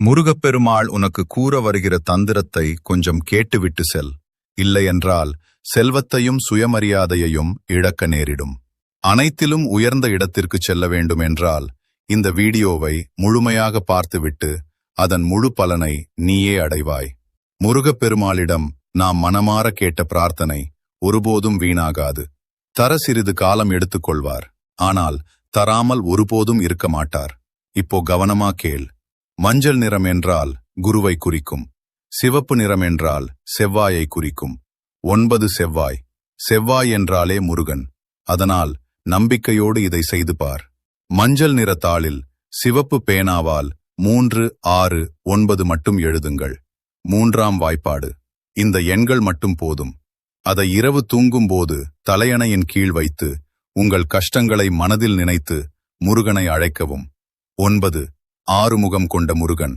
முருகப்பெருமாள் உனக்கு கூற வருகிற தந்திரத்தை கொஞ்சம் கேட்டுவிட்டு செல். இல்லையென்றால் செல்வத்தையும் சுயமரியாதையையும் இழக்க நேரிடும். அனைத்திலும் உயர்ந்த இடத்திற்கு செல்ல வேண்டும் என்றால் இந்த வீடியோவை முழுமையாக பார்த்துவிட்டு அதன் முழு பலனை நீயே அடைவாய். முருகப்பெருமாளிடம் நாம் மனமாற கேட்ட பிரார்த்தனை ஒருபோதும் வீணாகாது. தர சிறிது காலம் எடுத்துக்கொள்வார், ஆனால் தராமல் ஒருபோதும் இருக்க மாட்டார். இப்போ கவனமா கேள். மஞ்சள் நிறம் என்றால் குருவை குறிக்கும். சிவப்பு நிறம் என்றால் செவ்வாயை குறிக்கும். 9 செவ்வாய். செவ்வாய் என்றாலே முருகன். அதனால் நம்பிக்கையோடு இதை செய்து பார். மஞ்சள் நிற தாளில் சிவப்பு பேனாவால் 3, 6, 9 மட்டும் எழுதுங்கள். 3ஆம் வாய்ப்பாடு. இந்த எண்கள் மட்டும் போதும். அதை இரவு தூங்கும்போது தலையணையின் கீழ் வைத்து உங்கள் கஷ்டங்களை மனதில் நினைத்து முருகனை அழைக்கவும். 9 ஆறுமுகம் கொண்ட முருகன்.